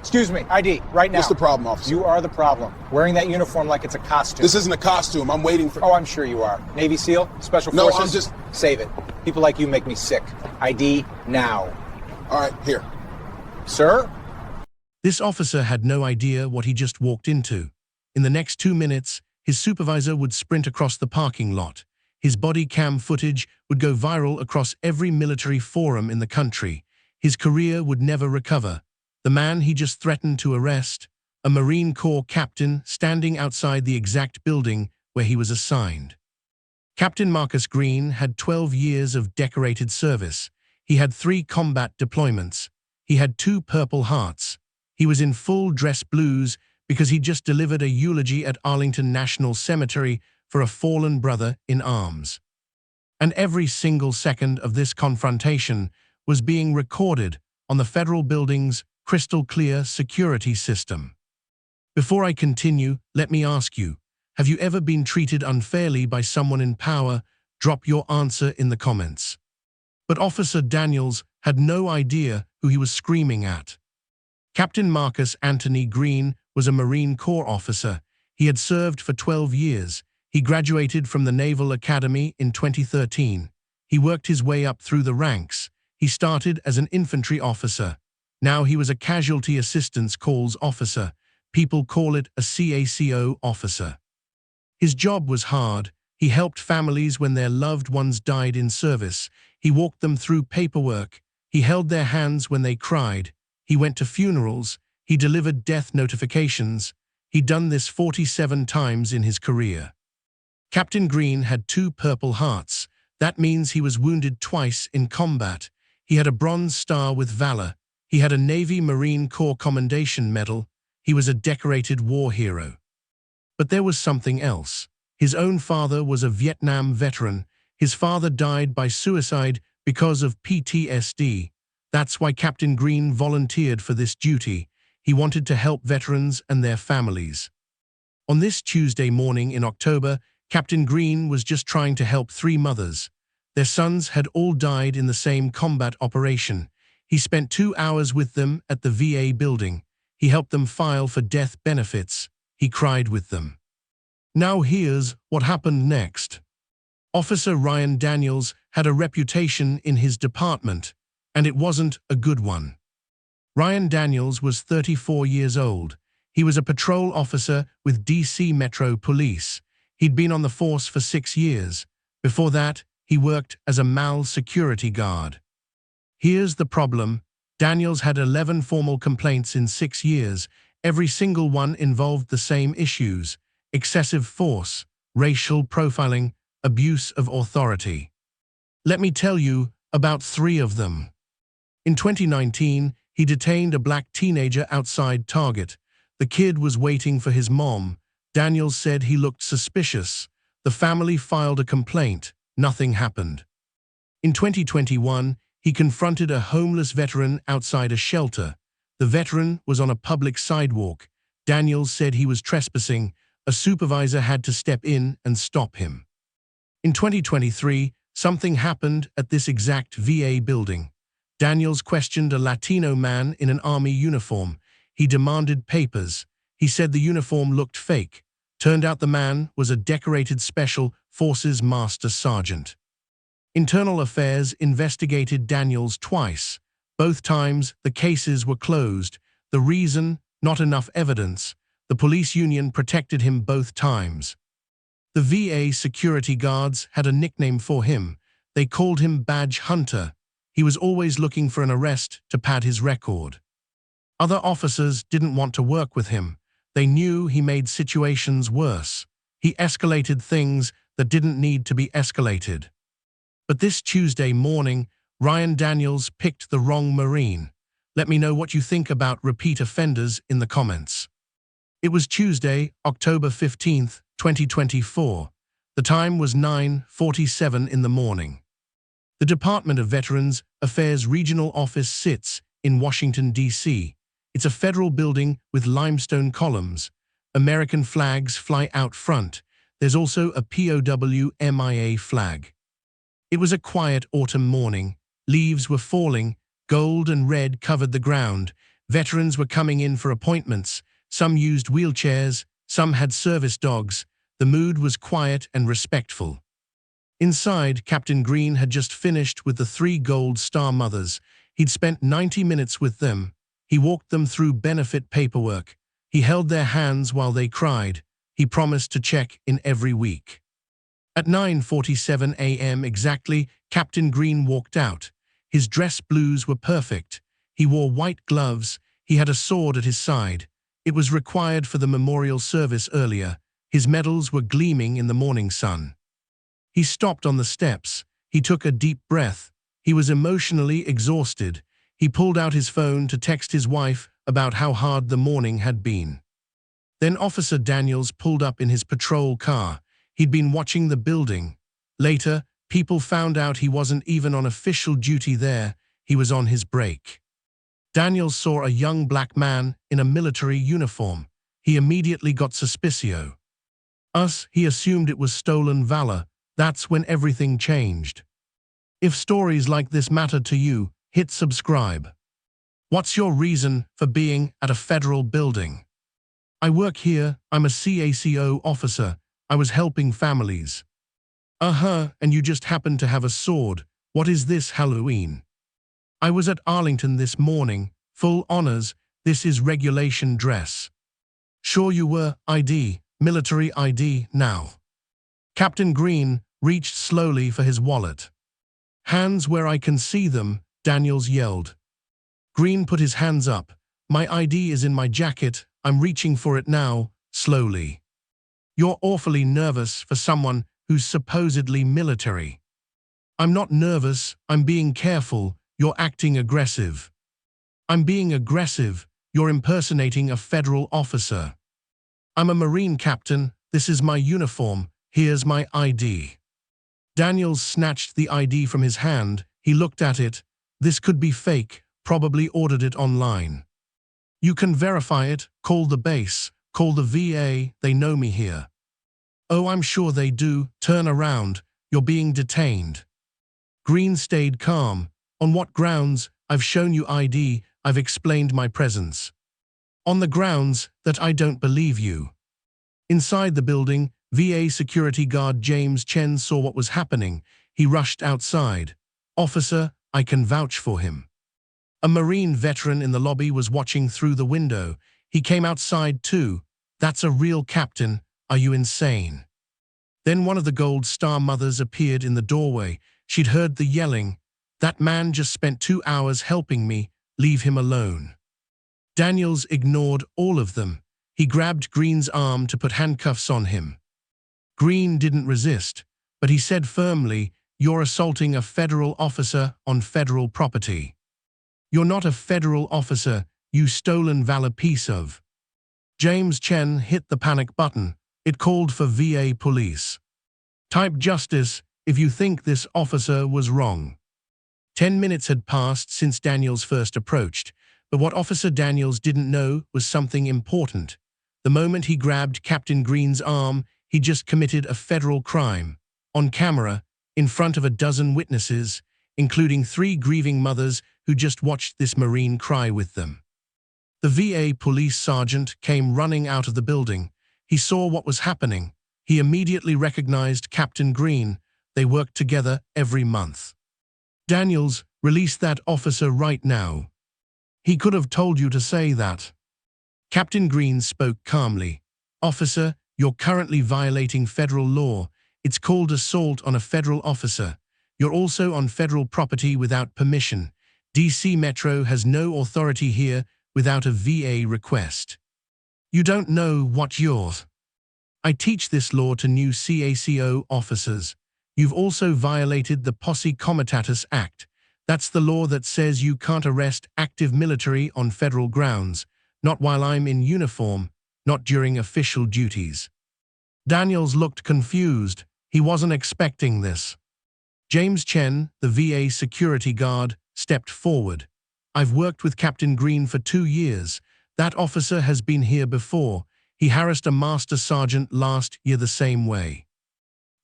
Excuse me, ID, right now. What's the problem, officer? You are the problem. Wearing that uniform like it's a costume. This isn't a costume. I'm waiting for... Oh, I'm sure you are. Navy SEAL? Special No, Forces? I'm just... Save it. People like you make me sick. ID, now. All right, here. Sir? This officer had no idea what he just walked into. In the next 2 minutes, his supervisor would sprint across the parking lot. His body cam footage would go viral across every military forum in the country. His career would never recover. The man he just threatened to arrest, a Marine Corps captain standing outside the exact building where he was assigned. Captain Marcus Green had 12 years of decorated service. He had 3 combat deployments. He had 2 Purple Hearts. He was in full dress blues because he just delivered a eulogy at Arlington National Cemetery for a fallen brother in arms. And every single second of this confrontation was being recorded on the federal building's crystal-clear security system. Before I continue, let me ask you, have you ever been treated unfairly by someone in power? Drop your answer in the comments. But Officer Daniels had no idea who he was screaming at. Captain Marcus Anthony Green was a Marine Corps officer. He had served for 12 years. He graduated from the Naval Academy in 2013. He worked his way up through the ranks. He started as an infantry officer. Now he was a casualty assistance calls officer. People call it a CACO officer. His job was hard. He helped families when their loved ones died in service. He walked them through paperwork. He held their hands when they cried. He went to funerals. He delivered death notifications. He'd done this 47 times in his career. Captain Green had 2 Purple Hearts. That means he was wounded twice in combat. He had a Bronze Star with Valor. He had a Navy Marine Corps Commendation Medal. He was a decorated war hero. But there was something else. His own father was a Vietnam veteran. His father died by suicide because of PTSD. That's why Captain Green volunteered for this duty. He wanted to help veterans and their families. On this Tuesday morning in October, Captain Green was just trying to help 3 mothers. Their sons had all died in the same combat operation. He spent 2 hours with them at the VA building. He helped them file for death benefits. He cried with them. Now here's what happened next. Officer Ryan Daniels had a reputation in his department, and it wasn't a good one. Ryan Daniels was 34 years old. He was a patrol officer with DC Metro Police. He'd been on the force for 6 years. Before that, he worked as a MAL security guard. Here's the problem. Daniels had 11 formal complaints in 6 years. Every single one involved the same issues: excessive force, racial profiling, abuse of authority. Let me tell you about 3 of them. In 2019, he detained a black teenager outside Target. The kid was waiting for his mom. Daniels said he looked suspicious. The family filed a complaint. Nothing happened. In 2021, he confronted a homeless veteran outside a shelter. The veteran was on a public sidewalk. Daniels said he was trespassing. A supervisor had to step in and stop him. In 2023, something happened at this exact VA building. Daniels questioned a Latino man in an army uniform. He demanded papers. He said the uniform looked fake. Turned out the man was a decorated Special Forces Master Sergeant. Internal Affairs investigated Daniels twice. Both times, the cases were closed. The reason? Not enough evidence. The police union protected him both times. The VA security guards had a nickname for him. They called him Badge Hunter. He was always looking for an arrest to pad his record. Other officers didn't want to work with him. They knew he made situations worse. He escalated things that didn't need to be escalated. But this Tuesday morning, Ryan Daniels picked the wrong Marine. Let me know what you think about repeat offenders in the comments. It was Tuesday, October 15th, 2024. The time was 9:47 in the morning. The Department of Veterans Affairs Regional Office sits in Washington, D.C. It's a federal building with limestone columns. American flags fly out front. There's also a POW MIA flag. It was a quiet autumn morning. Leaves were falling. Gold and red covered the ground. Veterans were coming in for appointments. Some used wheelchairs, some had service dogs. The mood was quiet and respectful. Inside, Captain Green had just finished with the 3 Gold Star mothers. He'd spent 90 minutes with them. He walked them through benefit paperwork. He held their hands while they cried. He promised to check in every week. At 9:47 a.m. exactly, Captain Green walked out. His dress blues were perfect. He wore white gloves. He had a sword at his side. It was required for the memorial service earlier. His medals were gleaming in the morning sun. He stopped on the steps. He took a deep breath. He was emotionally exhausted. He pulled out his phone to text his wife about how hard the morning had been. Then Officer Daniels pulled up in his patrol car. He'd been watching the building. Later, people found out he wasn't even on official duty there. He was on his break. Daniels saw a young black man in a military uniform. He immediately got suspicious. He assumed it was stolen valor. That's when everything changed. If stories like this matter to you, hit subscribe. What's your reason for being at a federal building? I work here. I'm a CACO officer. I was helping families. And you just happened to have a sword. What is this, Halloween? I was at Arlington this morning. Full honors. This is regulation dress. Sure you were. ID. Military ID now. Captain Green reached slowly for his wallet. Hands where I can see them, Daniels yelled. Green put his hands up. My ID is in my jacket. I'm reaching for it now, slowly. You're awfully nervous for someone who's supposedly military. I'm not nervous. I'm being careful. You're acting aggressive. I'm being aggressive. You're impersonating a federal officer. I'm a Marine captain. This is my uniform. Here's my ID. Daniels snatched the ID from his hand. He looked at it. This could be fake. Probably ordered it online. You can verify it. Call the base. Call the VA. They know me here. Oh, I'm sure they do. Turn around. You're being detained. Green stayed calm. On what grounds? I've shown you ID. I've explained my presence. On the grounds that I don't believe you. Inside the building, VA security guard James Chen saw what was happening. He rushed outside. Officer, I can vouch for him. A Marine veteran in the lobby was watching through the window. He came outside too. That's a real captain. Are you insane? Then one of the Gold Star mothers appeared in the doorway. She'd heard the yelling. That man just spent 2 hours helping me. Leave him alone. Daniels ignored all of them. He grabbed Green's arm to put handcuffs on him. Green didn't resist, but he said firmly, "You're assaulting a federal officer on federal property. You're not a federal officer, you stolen valor piece of." James Chen hit the panic button. It called for VA police. Type justice if you think this officer was wrong. 10 minutes had passed since Daniels first approached, but what Officer Daniels didn't know was something important. The moment he grabbed Captain Green's arm, he just committed a federal crime. On camera, in front of a dozen witnesses, including 3 grieving mothers who just watched this Marine cry with them. The VA police sergeant came running out of the building. He saw what was happening. He immediately recognized Captain Green. They worked together every month. Daniels, release that officer right now. He could have told you to say that. Captain Green spoke calmly. Officer, you're currently violating federal law. It's called assault on a federal officer. You're also on federal property without permission. DC Metro has no authority here without a VA request. You don't know what you're. I teach this law to new CACO officers. You've also violated the Posse Comitatus Act. That's the law that says you can't arrest active military on federal grounds, not while I'm in uniform, not during official duties. Daniels looked confused. He wasn't expecting this. James Chen, the VA security guard, stepped forward. I've worked with Captain Green for 2 years. That officer has been here before. He harassed a master sergeant last year the same way.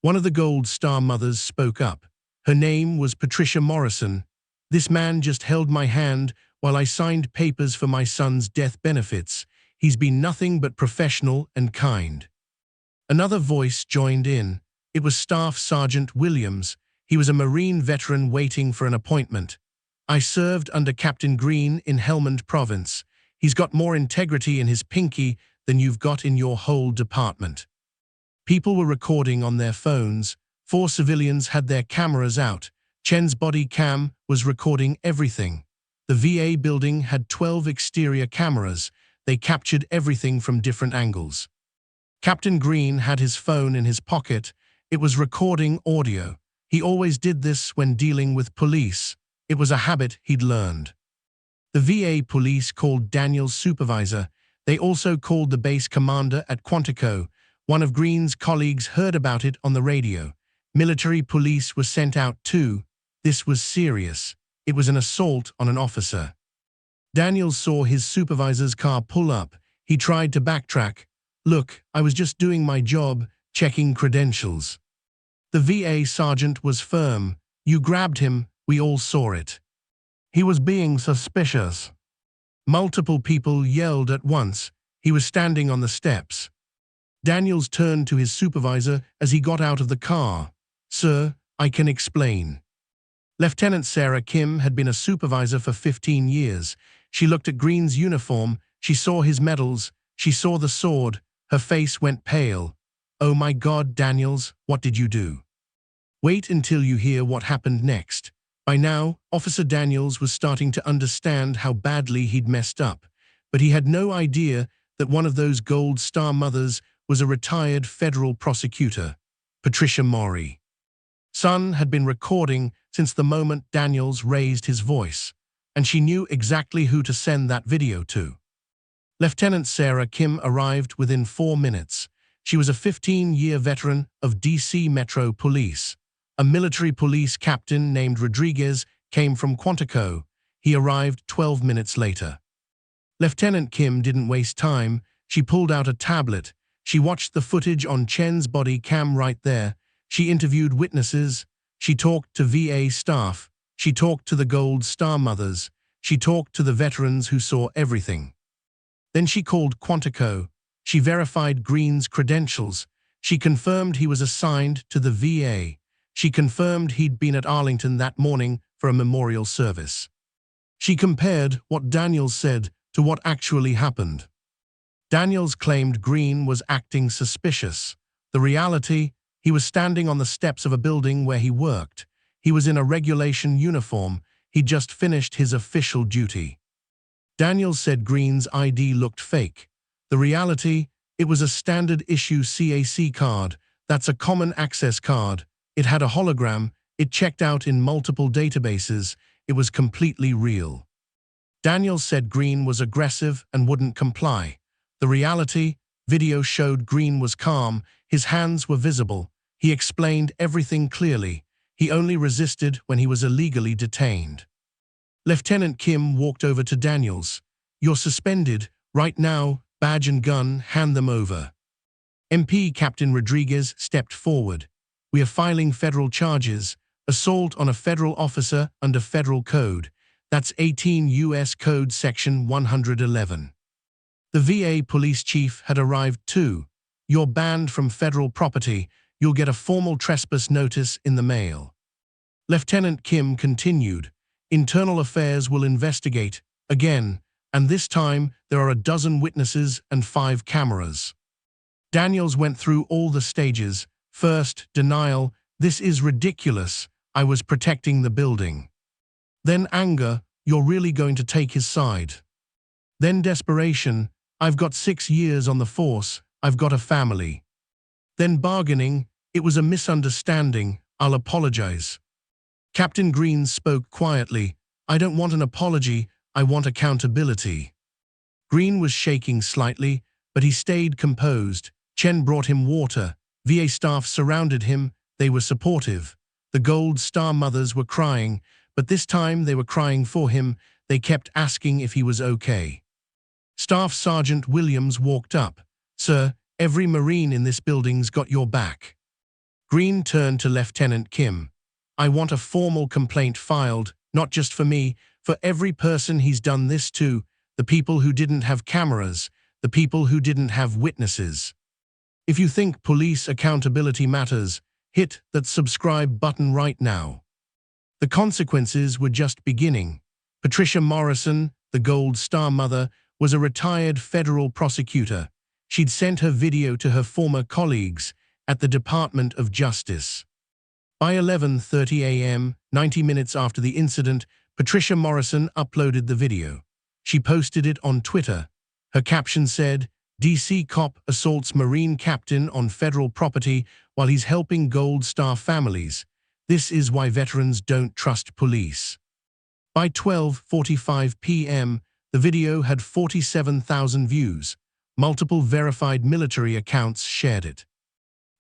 One of the Gold Star mothers spoke up. Her name was Patricia Morrison. This man just held my hand while I signed papers for my son's death benefits. He's been nothing but professional and kind." Another voice joined in. It was Staff Sergeant Williams. He was a Marine veteran waiting for an appointment. "I served under Captain Green in Helmand Province. He's got more integrity in his pinky than you've got in your whole department." People were recording on their phones. 4 civilians had their cameras out. Chen's body cam was recording everything. The VA building had 12 exterior cameras. They captured everything from different angles. Captain Green had his phone in his pocket. It was recording audio. He always did this when dealing with police. It was a habit he'd learned. The VA police called Daniel's supervisor. They also called the base commander at Quantico. One of Green's colleagues heard about it on the radio. Military police were sent out too. This was serious. It was an assault on an officer. Daniel saw his supervisor's car pull up. He tried to backtrack. "Look, I was just doing my job, checking credentials." The VA sergeant was firm. "You grabbed him, we all saw it. He was being suspicious." Multiple people yelled at once. He was standing on the steps. Daniels turned to his supervisor as he got out of the car. "Sir, I can explain." Lieutenant Sarah Kim had been a supervisor for 15 years. She looked at Green's uniform. She saw his medals. She saw the sword. Her face went pale. "Oh my God, Daniels, what did you do?" "Wait until you hear what happened next." By now, Officer Daniels was starting to understand how badly he'd messed up, but he had no idea that one of those Gold Star mothers was a retired federal prosecutor, Patricia Maury. Son had been recording since the moment Daniels raised his voice, and she knew exactly who to send that video to. Lieutenant Sarah Kim arrived within 4 minutes. She was a 15-year veteran of DC Metro Police. A military police captain named Rodriguez came from Quantico. He arrived 12 minutes later. Lieutenant Kim didn't waste time. She pulled out a tablet. She watched the footage on Chen's body cam right there. She interviewed witnesses. She talked to VA staff. She talked to the Gold Star mothers. She talked to the veterans who saw everything. Then she called Quantico. She verified Green's credentials. She confirmed he was assigned to the VA. She confirmed he'd been at Arlington that morning for a memorial service. She compared what Daniels said to what actually happened. Daniels claimed Green was acting suspicious. The reality, he was standing on the steps of a building where he worked. He was in a regulation uniform. He'd just finished his official duty. Daniels said Green's ID looked fake. The reality, it was a standard issue CAC card. That's a common access card. It had a hologram. It checked out in multiple databases. It was completely real. Daniels said Green was aggressive and wouldn't comply. The reality, video showed Green was calm. His hands were visible. He explained everything clearly. He only resisted when he was illegally detained. Lieutenant Kim walked over to Daniels. "You're suspended. Right now, badge and gun, hand them over." MP Captain Rodriguez stepped forward. "We are filing federal charges. Assault on a federal officer under federal code. That's 18 U.S. Code Section 111. The VA police chief had arrived too. "You're banned from federal property. You'll get a formal trespass notice in the mail." Lieutenant Kim continued. "Internal Affairs will investigate, again, and this time there are 12 witnesses and 5 cameras." Daniels went through all the stages. First, denial. "This is ridiculous. I was protecting the building." Then anger. "You're really going to take his side." Then desperation. "I've got 6 years on the force. I've got a family." Then bargaining. "It was a misunderstanding. I'll apologize." Captain Green spoke quietly. "I don't want an apology. I want accountability." Green was shaking slightly, but he stayed composed. Chen brought him water. VA staff surrounded him. They were supportive. The Gold Star mothers were crying, but this time they were crying for him. They kept asking if he was okay. Staff Sergeant Williams walked up. "Sir, every Marine in this building's got your back." Green turned to Lieutenant Kim. "I want a formal complaint filed, not just for me, for every person he's done this to, the people who didn't have cameras, the people who didn't have witnesses. If you think police accountability matters, hit that subscribe button right now. The consequences were just beginning. Patricia Morrison, the Gold Star mother, was a retired federal prosecutor. She'd sent her video to her former colleagues at the Department of Justice. By 11:30 a.m., 90 minutes after the incident, Patricia Morrison uploaded the video. She posted it on Twitter. Her caption said, "DC cop assaults Marine captain on federal property while he's helping Gold Star families. This is why veterans don't trust police." By 12:45 p.m., the video had 47,000 views. Multiple verified military accounts shared it.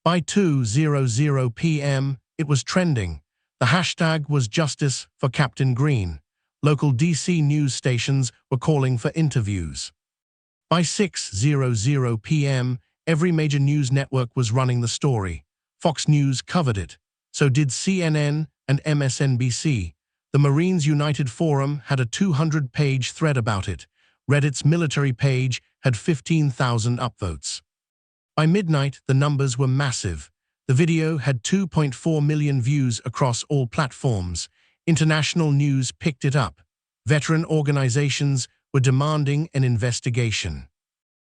By 2:00 p.m., it was trending. The hashtag was Justice for Captain Green. Local DC news stations were calling for interviews. By 6:00 p.m., every major news network was running the story. Fox News covered it. So did CNN and MSNBC. The Marines United Forum had a 200-page thread about it. Reddit's military page had 15,000 upvotes. By midnight, the numbers were massive. The video had 2.4 million views across all platforms. International news picked it up. Veteran organizations were demanding an investigation.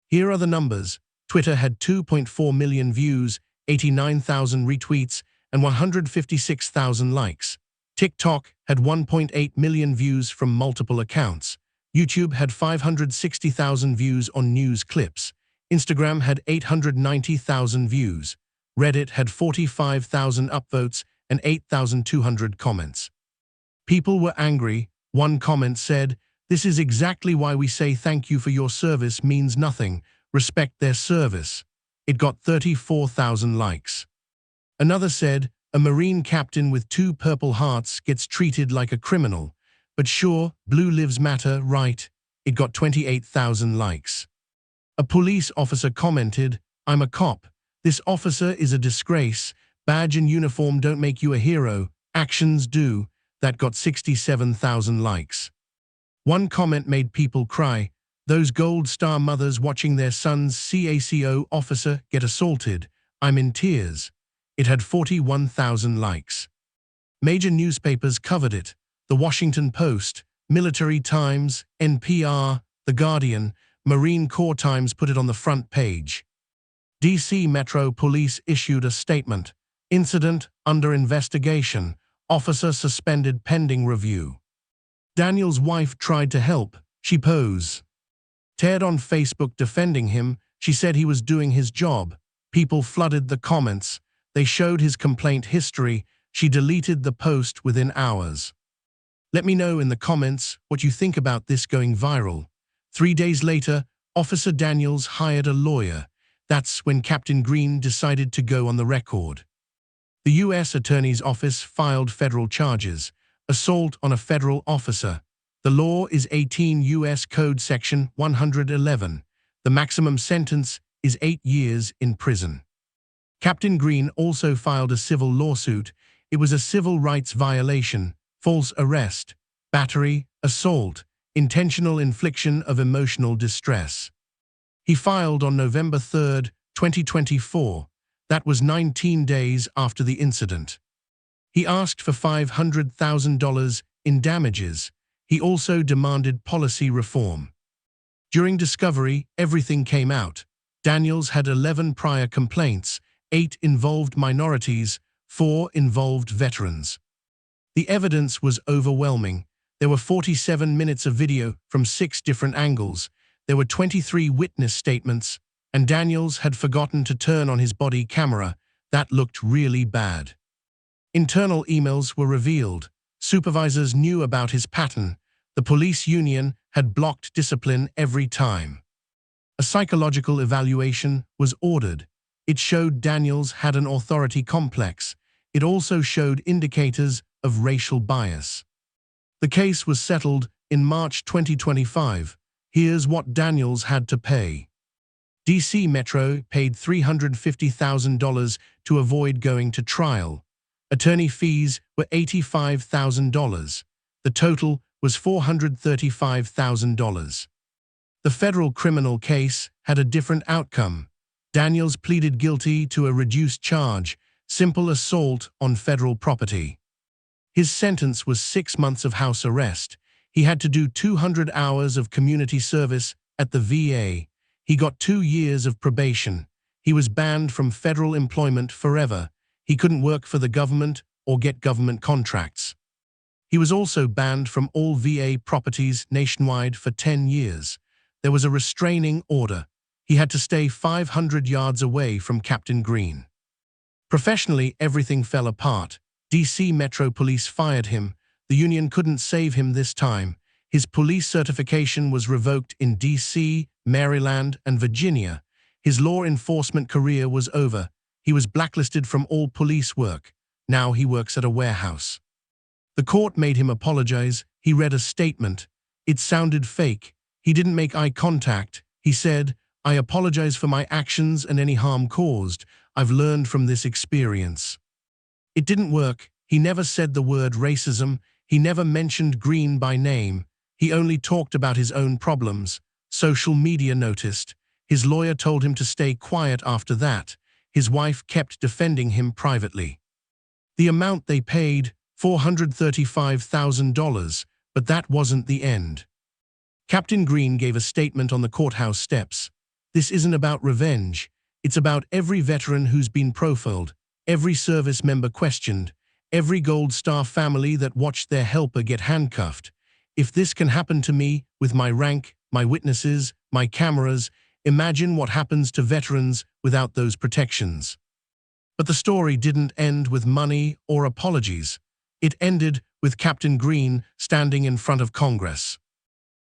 Here are the numbers. Twitter had 2.4 million views, 89,000 retweets, and 156,000 likes. TikTok had 1.8 million views from multiple accounts. YouTube had 560,000 views on news clips. Instagram had 890,000 views. Reddit had 45,000 upvotes and 8,200 comments. People were angry. One comment said, "This is exactly why we say thank you for your service means nothing. Respect their service." It got 34,000 likes. Another said, "A Marine captain with 2 Purple Hearts gets treated like a criminal. But sure, blue lives matter, right?" It got 28,000 likes. A police officer commented, "I'm a cop. This officer is a disgrace. Badge and uniform don't make you a hero. Actions do." That got 67,000 likes. One comment made people cry. "Those Gold Star mothers watching their son's CACO officer get assaulted. I'm in tears." It had 41,000 likes. Major newspapers covered it. The Washington Post, Military Times, NPR, The Guardian, Marine Corps Times put it on the front page. DC Metro Police issued a statement. "Incident under investigation. Officer suspended pending review." Daniel's wife tried to help. She posed on Facebook defending him. She said he was doing his job. People flooded the comments. They showed his complaint history. She deleted the post within hours. Let me know in the comments what you think about this going viral. 3 days later, Officer Daniels hired a lawyer. That's when Captain Green decided to go on the record. The U.S. Attorney's Office filed federal charges. Assault on a federal officer. The law is 18 U.S. Code Section 111. The maximum sentence is 8 years in prison. Captain Green also filed a civil lawsuit. It was a civil rights violation, false arrest, battery, assault, intentional infliction of emotional distress. He filed on November 3, 2024. That was 19 days after the incident. He asked for $500,000 in damages. He also demanded policy reform. During discovery, everything came out. Daniels had 11 prior complaints, 8 involved minorities, 4 involved veterans. The evidence was overwhelming. There were 47 minutes of video from 6 different angles. There were 23 witness statements, and Daniels had forgotten to turn on his body camera. That looked really bad. Internal emails were revealed. Supervisors knew about his pattern. The police union had blocked discipline every time. A psychological evaluation was ordered. It showed Daniels had an authority complex. It also showed indicators of racial bias. The case was settled in March 2025. Here's what Daniels had to pay. DC Metro paid $350,000 to avoid going to trial. Attorney fees were $85,000. The total was $435,000. The federal criminal case had a different outcome. Daniels pleaded guilty to a reduced charge, simple assault on federal property. His sentence was 6 months of house arrest. He had to do 200 hours of community service at the VA. He got 2 years of probation. He was banned from federal employment forever. He couldn't work for the government or get government contracts. He was also banned from all VA properties nationwide for 10 years. There was a restraining order. He had to stay 500 yards away from Captain Green. Professionally, everything fell apart. DC Metro Police fired him. The union couldn't save him this time. His police certification was revoked in DC, Maryland, and Virginia. His law enforcement career was over. He was blacklisted from all police work. Now he works at a warehouse. The court made him apologize. He read a statement. It sounded fake. He didn't make eye contact. He said, "I apologize for my actions and any harm caused. I've learned from this experience." It didn't work. He never said the word racism. He never mentioned Green by name. He only talked about his own problems. Social media noticed. His lawyer told him to stay quiet after that. His wife kept defending him privately. The amount they paid, $435,000, but that wasn't the end. Captain Green gave a statement on the courthouse steps. "This isn't about revenge. It's about every veteran who's been profiled, every service member questioned, every Gold Star family that watched their helper get handcuffed. If this can happen to me with my rank, my witnesses, my cameras, imagine what happens to veterans without those protections." But the story didn't end with money or apologies. It ended with Captain Green standing in front of Congress.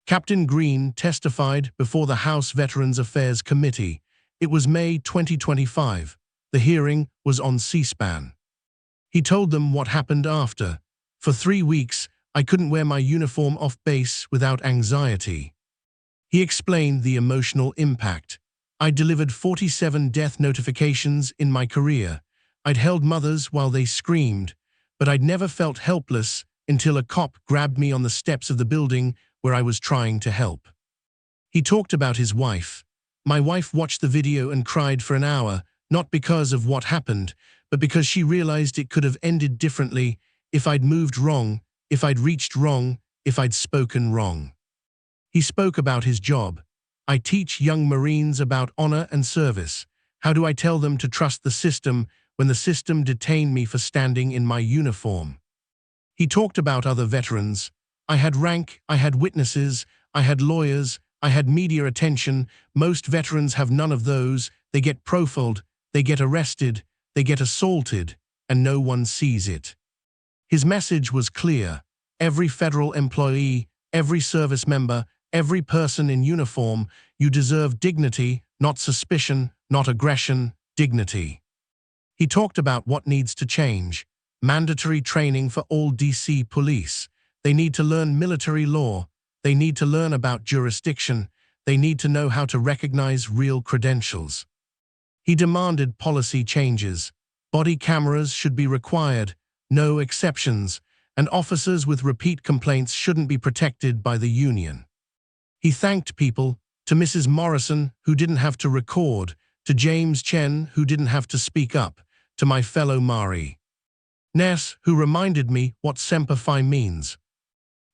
Captain Green testified before the House Veterans Affairs Committee. It was May 2025. The hearing was on C-SPAN. He told them what happened after. "For 3 weeks, I couldn't wear my uniform off base without anxiety." He explained the emotional impact. "I delivered 47 death notifications in my career. I'd held mothers while they screamed, but I'd never felt helpless until a cop grabbed me on the steps of the building where I was trying to help." He talked about his wife. "My wife watched the video and cried for an hour, not because of what happened, but because she realized it could have ended differently if I'd moved wrong, if I'd reached wrong, if I'd spoken wrong." He spoke about his job. "I teach young Marines about honor and service. How do I tell them to trust the system when the system detained me for standing in my uniform?" He talked about other veterans. "I had rank, I had witnesses, I had lawyers, I had media attention. Most veterans have none of those. They get profiled, they get arrested, they get assaulted, and no one sees it." His message was clear. Every federal employee, every service member, every person in uniform, you deserve dignity, not suspicion, not aggression, dignity. He talked about what needs to change. Mandatory training for all DC police. They need to learn military law. They need to learn about jurisdiction. They need to know how to recognize real credentials. He demanded policy changes. Body cameras should be required, no exceptions, and officers with repeat complaints shouldn't be protected by the union. He thanked people, to Mrs. Morrison, who didn't have to record, to James Chen, who didn't have to speak up, to my fellow Mari Ness, who reminded me what Semper Fi means.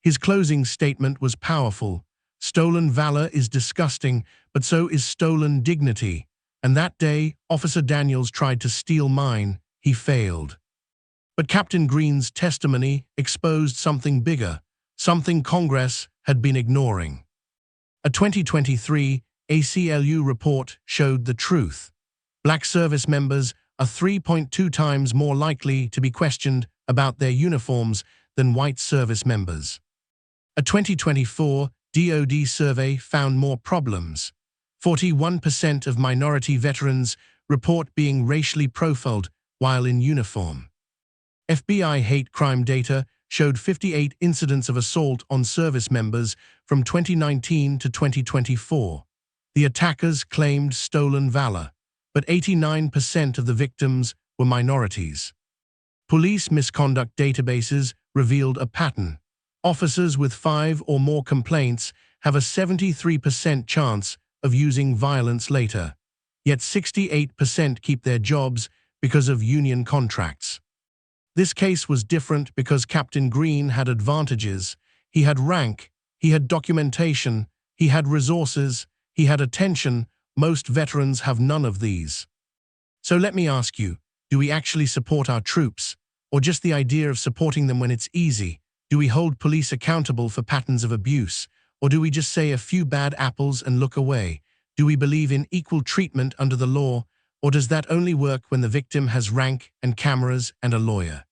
His closing statement was powerful. "Stolen valor is disgusting, but so is stolen dignity. And that day, Officer Daniels tried to steal mine. He failed." But Captain Green's testimony exposed something bigger, something Congress had been ignoring. A 2023 ACLU report showed the truth. Black service members are 3.2 times more likely to be questioned about their uniforms than white service members. A 2024 DoD survey found more problems. 41% of minority veterans report being racially profiled while in uniform. FBI hate crime data showed 58 incidents of assault on service members from 2019 to 2024. The attackers claimed stolen valor, but 89% of the victims were minorities. Police misconduct databases revealed a pattern. Officers with 5 or more complaints have a 73% chance of using violence later, yet 68% keep their jobs because of union contracts. This case was different because Captain Green had advantages. He had rank, he had documentation, he had resources, he had attention. Most veterans have none of these. So let me ask you, do we actually support our troops, or just the idea of supporting them when it's easy? Do we hold police accountable for patterns of abuse, or do we just say a few bad apples and look away? Do we believe in equal treatment under the law, or does that only work when the victim has rank and cameras and a lawyer?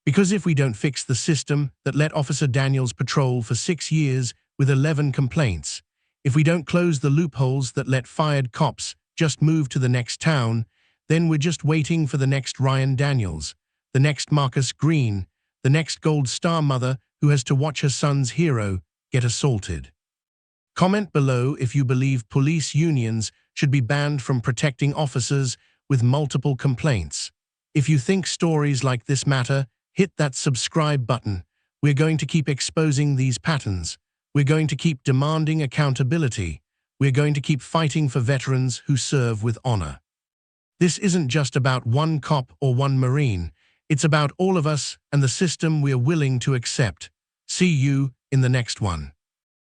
Because if we don't fix the system that let Officer Daniels patrol for 6 years with 11 complaints, if we don't close the loopholes that let fired cops just move to the next town, then we're just waiting for the next Ryan Daniels, the next Marcus Green, the next Gold Star mother who has to watch her son's hero get assaulted. Comment below if you believe police unions should be banned from protecting officers with multiple complaints. If you think stories like this matter, hit that subscribe button. We're going to keep exposing these patterns. We're going to keep demanding accountability. We're going to keep fighting for veterans who serve with honor. This isn't just about one cop or one Marine. It's about all of us and the system we're willing to accept. See you in the next one.